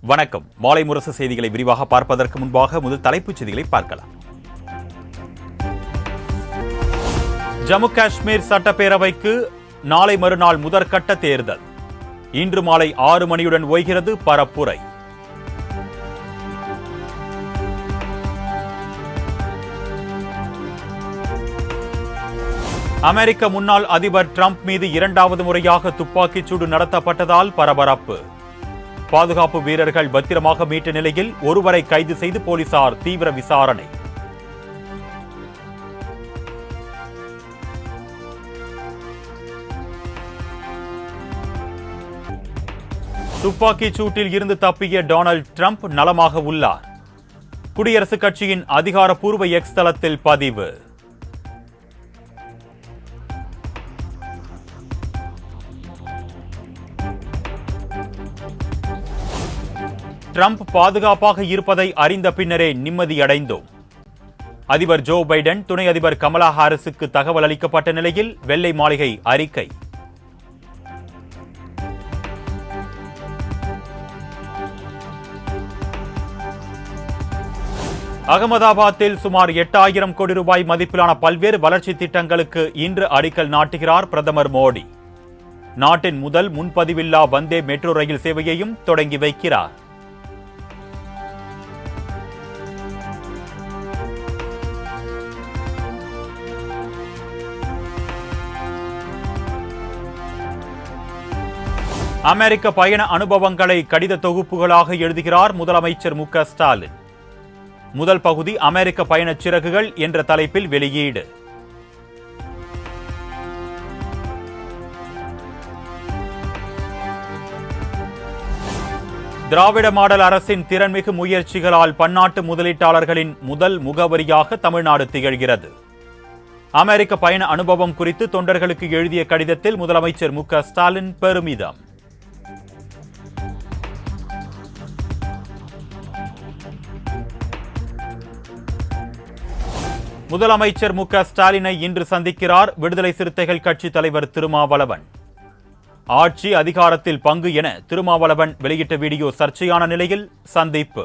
வணக்கம். மாலை முரசு செய்திகளை விரிவாக பார்ப்பதற்கு முன்பாக முதல் தலைப்புச் செய்திகளை பார்க்கலாம். ஜம்மு காஷ்மீர் சட்டப்பேரவைக்கு நாளை மறுநாள் முதற்கட்ட தேர்தல். இன்று மாலை 6 மணியுடன் ஓய்கிறது பரப்புரை. அமெரிக்க முன்னாள் அதிபர் டிரம்ப் மீது 2வது முறையாக துப்பாக்கிச்சூடு நடத்தப்பட்டதால் பரபரப்பு. பாதுகாப்பு வீரர்கள் பத்திரமாக மீட்ட நிலையில் ஒருவரை கைது செய்து போலீசார் தீவிர விசாரணை. துப்பாக்கிச் சூட்டில் இருந்து தப்பிய டொனால்ட் டிரம்ப் நலமாக உள்ளார். குடியரசுக் கட்சியின் அதிகாரப்பூர்வ எக்ஸ் தளத்தில் பதிவு. டிரம்ப் பாதுகாப்பாக இருப்பதை அறிந்த பின்னரே நிம்மதியடைந்தோம். அதிபர் ஜோ பைடன் துணை அதிபர் கமலா ஹாரிஸுக்கு தகவல் அளிக்கப்பட்ட நிலையில் வெள்ளை மாளிகை அறிக்கை. அகமதாபாத்தில் சுமார் 8000 கோடி ரூபாய் மதிப்பிலான பல்வேறு வளர்ச்சி திட்டங்களுக்கு இன்று அடிக்கல் நாட்டுகிறார் பிரதமர் மோடி. நாட்டின் முதல் முன்பதிவில்லா வந்தே மெட்ரோ ரயில் சேவையையும் தொடங்கி வைக்கிறார். அமெரிக்க பயண அனுபவங்களை கடித தொகுப்புகளாக எழுதுகிறார் முதலமைச்சர் மு க ஸ்டாலின். முதல் பகுதி அமெரிக்க பயணச் சிறகுகள் என்ற தலைப்பில் வெளியீடு. திராவிட மாடல் அரசின் திறன்மிகு முயற்சிகளால் பன்னாட்டு முதலீட்டாளர்களின் முதல் முகவரியாக தமிழ்நாடு திகழ்கிறது. அமெரிக்க பயண அனுபவம் குறித்து தொண்டர்களுக்கு எழுதிய கடிதத்தில் முதலமைச்சர் மு க ஸ்டாலின் பெருமிதம். முதலமைச்சர் மு க ஸ்டாலினை இன்று சந்திக்கிறார் விடுதலை சிறுத்தைகள் கட்சி தலைவர் திருமாவளவன். ஆட்சி அதிகாரத்தில் பங்கு என திருமாவளவன் வெளியிட்ட வீடியோ சர்ச்சையான நிலையில் சந்திப்பு.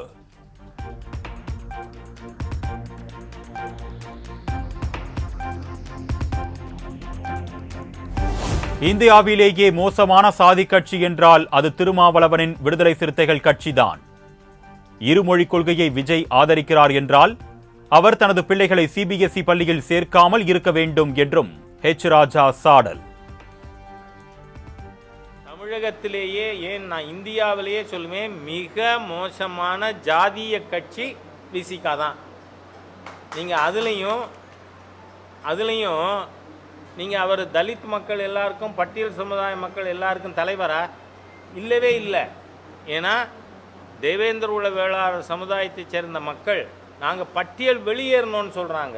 இந்தியாவிலேயே மோசமான சாதி கட்சி என்றால் அது திருமாவளவனின் விடுதலை சிறுத்தைகள் கட்சிதான். இருமொழி கொள்கையை விஜய் ஆதரிக்கிறார் என்றால் அவர் தனது பிள்ளைகளை சிபிஎஸ்இ பள்ளியில் சேர்க்காமல் இருக்க வேண்டும் என்றும் ஹெச் ராஜா சாடல். தமிழகத்திலேயே ஏன் நான் இந்தியாவிலேயே சொல்லுவேன், மிக மோசமான ஜாதிய கட்சி விசிகா தான். நீங்கள் அதுலேயும் நீங்கள் அவர் தலித் மக்கள் எல்லாருக்கும் பட்டியல் சமுதாய மக்கள் எல்லாருக்கும் தலைவரா? இல்லவே இல்லை. ஏன்னா தேவேந்திர உள்ள வேளாளர் சமுதாயத்தைச் சேர்ந்த மக்கள் நாங்கள் பட்டியல் வெளியேறணும்னு சொல்கிறாங்க.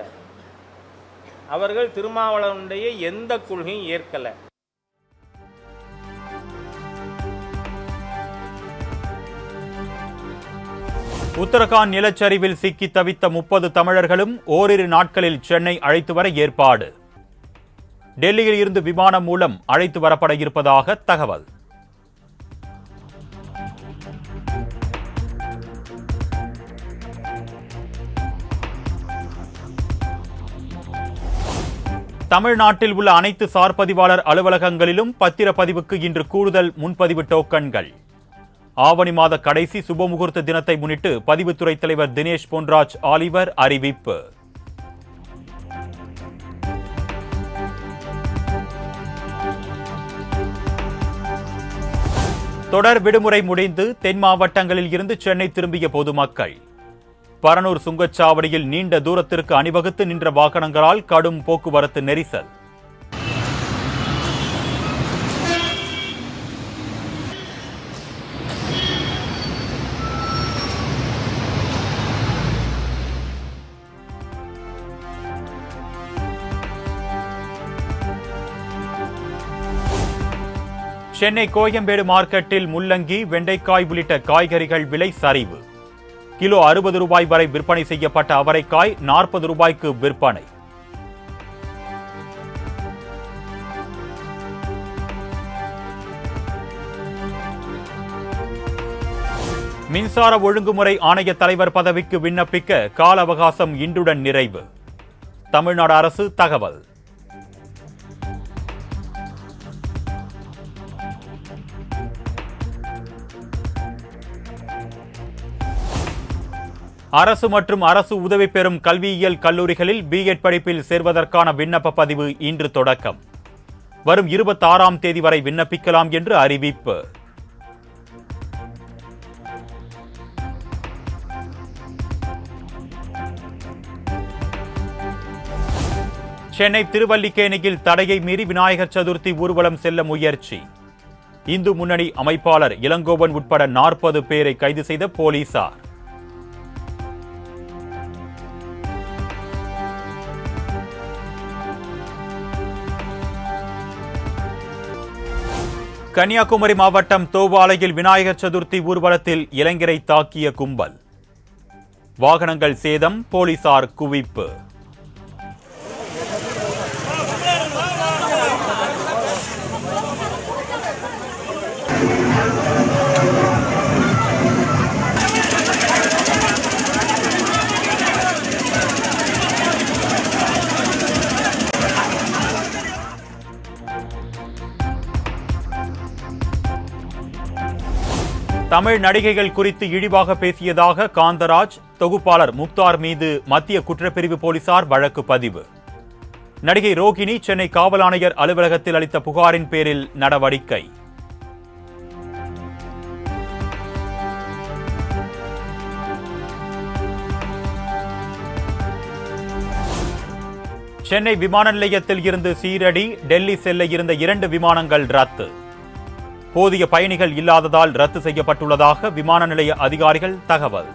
அவர்கள் திருமாவளவனுடைய எந்த கொள்கையும் ஏற்கலை. உத்தரகாண்ட் நிலச்சரிவில் சிக்கி தவித்த 30 தமிழர்களும் ஓரிரு நாட்களில் சென்னை அழைத்து வர ஏற்பாடு. டெல்லியில் இருந்து விமானம் மூலம் அழைத்து வரப்பட இருப்பதாக தகவல். தமிழ்நாட்டில் உள்ள அனைத்து சார் பதிவாளர் அலுவலகங்களிலும் பத்திரப்பதிவுக்கு இன்று கூடுதல் முன்பதிவு டோக்கன்கள். ஆவணி மாத கடைசி சுபமுகூர்த்த தினத்தை முன்னிட்டு பதிவுத்துறை தலைவர் தினேஷ் பொன்ராஜ் ஆலிவர் அறிவிப்பு. தொடர் விடுமுறை முடிந்து தென் மாவட்டங்களில் இருந்து சென்னை திரும்பிய பொதுமக்கள். பரனூர் சுங்கச்சாவடியில் நீண்ட தூரத்திற்கு அணிவகுத்து நின்ற வாகனங்களால் கடும் போக்குவரத்து நெரிசல். சென்னை கோயம்பேடு மார்க்கெட்டில் முள்ளங்கி, வெண்டைக்காய் உள்ளிட்ட காய்கறிகள் விலை சரிவு. கிலோ 60 ரூபாய் வரை விற்பனை செய்யப்பட்ட அவரைக்காய் 40 ரூபாய்க்கு விற்பனை. மின்சார ஒழுங்குமுறை ஆணைய தலைவர் பதவிக்கு விண்ணப்பிக்க கால அவகாசம் இன்றுடன் நிறைவு. தமிழ்நாடு அரசு தகவல். அரசு மற்றும் அரசு உதவி பெறும் கல்வியியல் கல்லூரிகளில் பிஎட் படிப்பில் சேர்வதற்கான விண்ணப்ப பதிவு இன்று தொடக்கம். வரும் 26ஆம் தேதி வரை விண்ணப்பிக்கலாம் என்று அறிவிப்பு. சென்னை திருவல்லிக்கேணியில் தடையை மீறி விநாயகர் சதுர்த்தி ஊர்வலம் செல்ல முயற்சி. இந்து முன்னணி அமைப்பாளர் இளங்கோவன் உட்பட 40 பேரை கைது செய்த போலீசார். கன்னியாகுமரி மாவட்டம் தோவாலையில் விநாயகர் சதுர்த்தி ஊர்வலத்தில் இளைஞரை தாக்கிய கும்பல். வாகனங்கள் சேதம், போலீசார் குவிப்பு. தமிழ் நடிகைகள் குறித்து இழிவாக பேசியதாக காந்தராஜ், தொகுப்பாளர் முக்தார் மீது மத்திய குற்றப்பிரிவு போலீசார் வழக்கு பதிவு. நடிகை ரோகிணி சென்னை காவல் ஆணையர் அலுவலகத்தில் அளித்த புகாரின் பேரில் நடவடிக்கை. சென்னை விமான நிலையத்தில் இருந்து சீரடி, டெல்லி செல்ல இருந்த 2 விமானங்கள் ரத்து. போதிய பயணிகள் இல்லாததால் ரத்து செய்யப்பட்டுள்ளதாக விமான நிலைய அதிகாரிகள் தகவல்.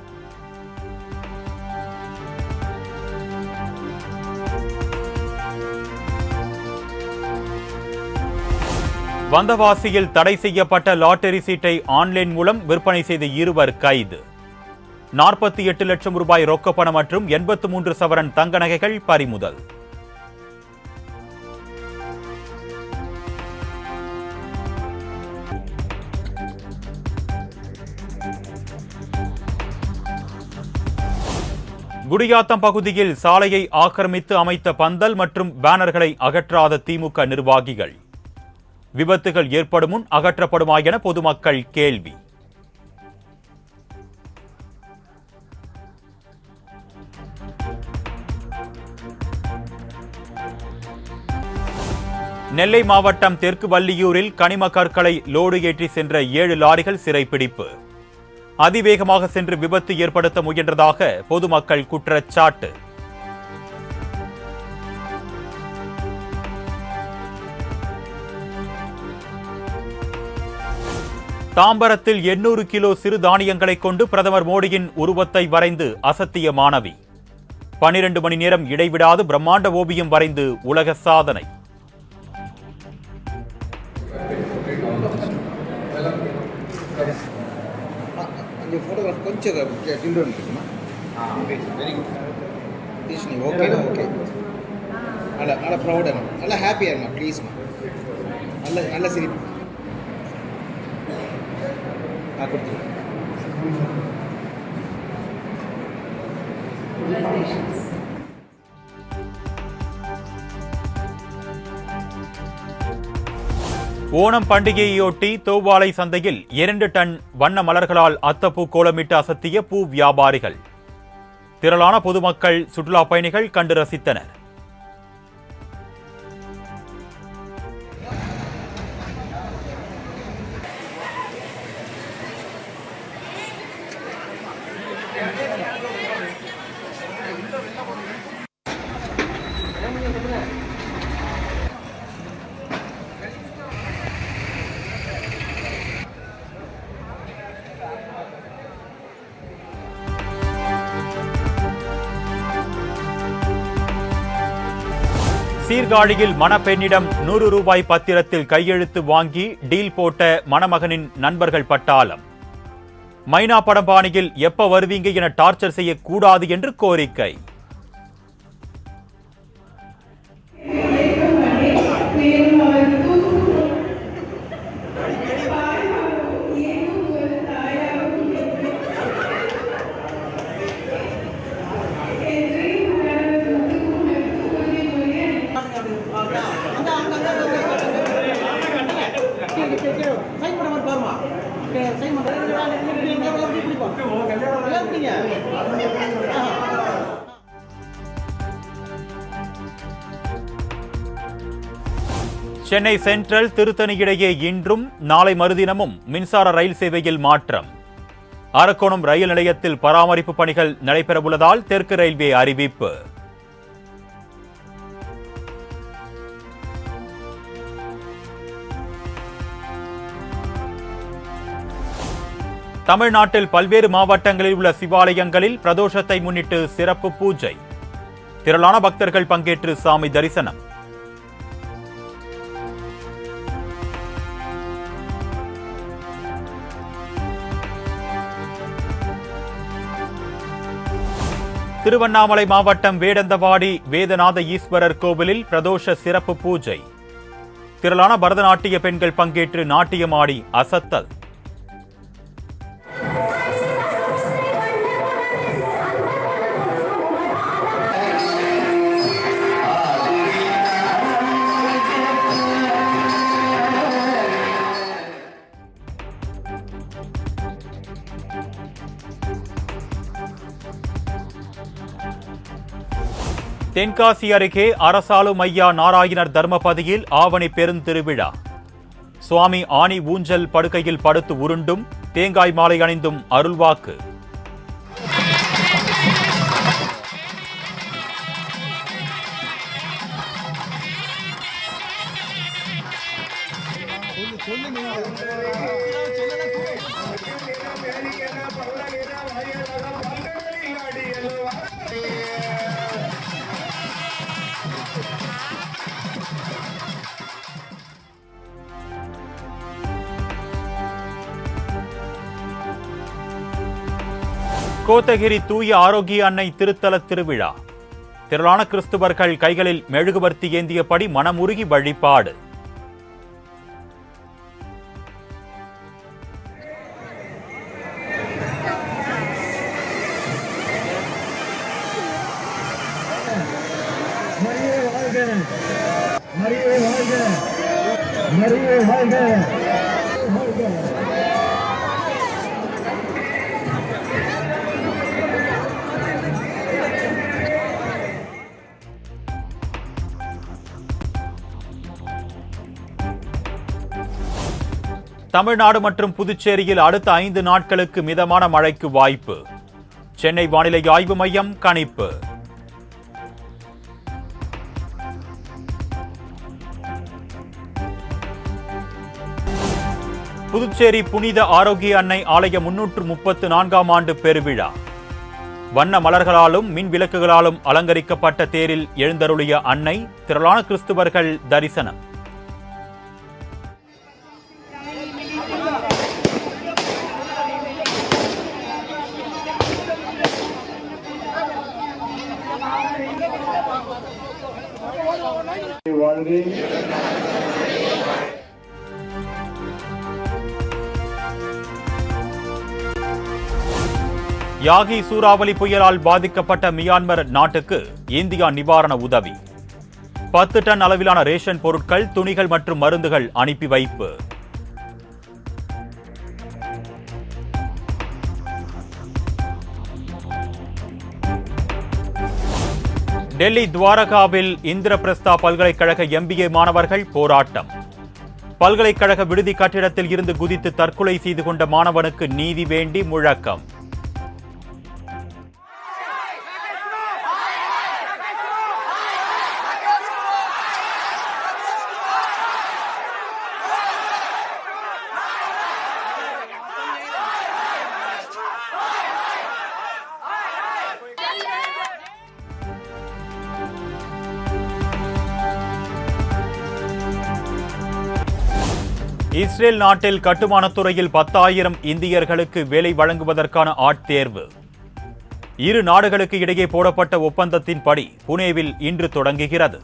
வந்தவாசியில் தடை செய்யப்பட்ட லாட்டரி சீட்டை ஆன்லைன் மூலம் விற்பனை செய்த 2 கைது. 48 லட்சம் ரூபாய் ரொக்கப்பணம் மற்றும் 83 சவரன் தங்க நகைகள் பறிமுதல். குடியாத்தம் பகுதியில் சாலையை ஆக்கிரமித்து அமைத்த பந்தல் மற்றும் பேனர்களை அகற்றாத திமுக நிர்வாகிகள். விபத்துகள் ஏற்படும் முன் அகற்றப்படுமா என பொதுமக்கள் கேள்வி. நெல்லை மாவட்டம் தெற்கு வள்ளியூரில் கனிம கற்களை லோடு ஏற்றி சென்ற 7 லாரிகள் சிறைப்பிடிப்பு. அதிவேகமாக சென்று விபத்து ஏற்படுத்த முயன்றதாக பொதுமக்கள் குற்றச்சாட்டு. தாம்பரத்தில் 800 கிலோ சிறு தானியங்களை கொண்டு பிரதமர் மோடியின் உருவத்தை வரைந்து அசத்திய மாணவி. 12 மணி நேரம் இடைவிடாது பிரம்மாண்ட ஓவியம் வரைந்து உலக சாதனை. your photograph కొంచెం టిల్డ్ ఉంటుందమ్మా వెరీ గుడ్ తీసి ఓకేనా ఓకే అలా అలా ప్రౌడ్ అన్న అలా హ్యాపీ అన్న ప్లీజ్ మా అలా అలా సిరి కొడుతు ஓணம் பண்டிகையொட்டி தோவாலை சந்தையில் 2 டன் வண்ண மலர்களால் அத்தப்பூ கோலமிட்டு அசத்திய பூ வியாபாரிகள். திரளான பொதுமக்கள், சுற்றுலா பயணிகள் கண்டு ரசித்தனர். சீர்காழியில் மணப்பெண்ணிடம் 100 ரூபாய் பத்திரத்தில் கையெழுத்து வாங்கி டீல் போட்ட மணமகனின் நண்பர்கள் பட்டாளம். மைனா படம் பாணியில் எப்ப வருவீங்க என டார்ச்சர் செய்யக்கூடாது என்று கோரிக்கை. சென்னை சென்ட்ரல் திருத்தணி இடையே இன்றும் நாளை மறுதினமும் மின்சார ரயில் சேவையில் மாற்றம். அரக்கோணம் ரயில் நிலையத்தில் பராமரிப்பு பணிகள் நடைபெறவுள்ளதால் தெற்கு ரயில்வே அறிவிப்பு. தமிழ்நாட்டில் பல்வேறு மாவட்டங்களில் உள்ள சிவாலயங்களில் பிரதோஷத்தை முன்னிட்டு சிறப்பு பூஜை. திரளான பக்தர்கள் பங்கேற்று சாமி தரிசனம். திருவண்ணாமலை மாவட்டம் வேடந்தவாடி வேதநாத ஈஸ்வரர் கோவிலில் பிரதோஷ சிறப்பு பூஜை. திரளான பரதநாட்டிய பெண்கள் பங்கேற்று நாட்டியமாடி அசத்தல். தென்காசி அருகே அரசாளும் ஐயா நாராயணர் தர்மபதியில் ஆவணி பெருந்திருவிழா. சுவாமி ஆணி ஊஞ்சல் படுக்கையில் படுத்து உருண்டும் தேங்காய் மாலை அணிந்தும் அருள்வாக்கு. கோத்தகிரி தூய ஆரோக்கிய அன்னை திருத்தல திருவிழா. திரளான கிறிஸ்துவர்கள் கைகளில் மெழுகுவர்த்தி ஏந்தியபடி மனமுருகி வழிபாடு. தமிழ்நாடு மற்றும் புதுச்சேரியில் அடுத்த 5 நாட்களுக்கு மிதமான மழைக்கு வாய்ப்பு. சென்னை வானிலை ஆய்வு மையம் கணிப்பு. புதுச்சேரி புனித ஆரோக்கிய அன்னை ஆலய 334ஆம் ஆண்டு பெருவிழா. வண்ண மலர்களாலும் மின் விளக்குகளாலும் அலங்கரிக்கப்பட்ட தேரில் எழுந்தருளிய அன்னை திரளான கிறிஸ்துவர்கள் தரிசனம். யாகி சூறாவளி புயலால் பாதிக்கப்பட்ட மியான்மர் நாட்டுக்கு இந்தியா நிவாரண உதவி. 10 டன் அளவிலான ரேஷன் பொருட்கள், துணிகள் மற்றும் மருந்துகள் அனுப்பி வைப்பு. டெல்லி துவாரகாவில் இந்திரபிரஸ்தா பல்கலைக்கழக MBA மாணவர்கள் போராட்டம். பல்கலைக்கழக விடுதி கட்டிடத்தில் இருந்து குதித்து தற்கொலை செய்து கொண்ட மாணவனுக்கு நீதி வேண்டி முழக்கம். இஸ்ரேல் நாட்டில் கட்டுமானத்துறையில் 10,000 இந்தியர்களுக்கு வேலை வழங்குவதற்கான ஆட்தேர்வு. இரு நாடுகளுக்கு இடையே போடப்பட்ட ஒப்பந்தத்தின்படி புனேவில் இன்று தொடங்குகிறது.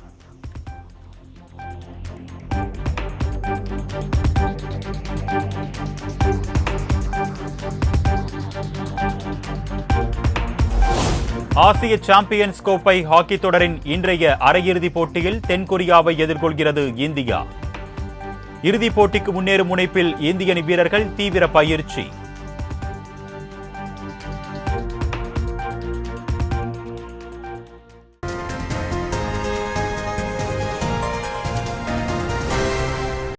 ஆசிய சாம்பியன்ஸ் கோப்பை ஹாக்கி தொடரின் இன்றைய அரையிறுதிப் போட்டியில் தென்கொரியாவை எதிர்கொள்கிறது இந்தியா. இறுதிப் போட்டிக்கு முன்னேறும் முனைப்பில் இந்திய வீரர்கள் தீவிர பயிற்சி.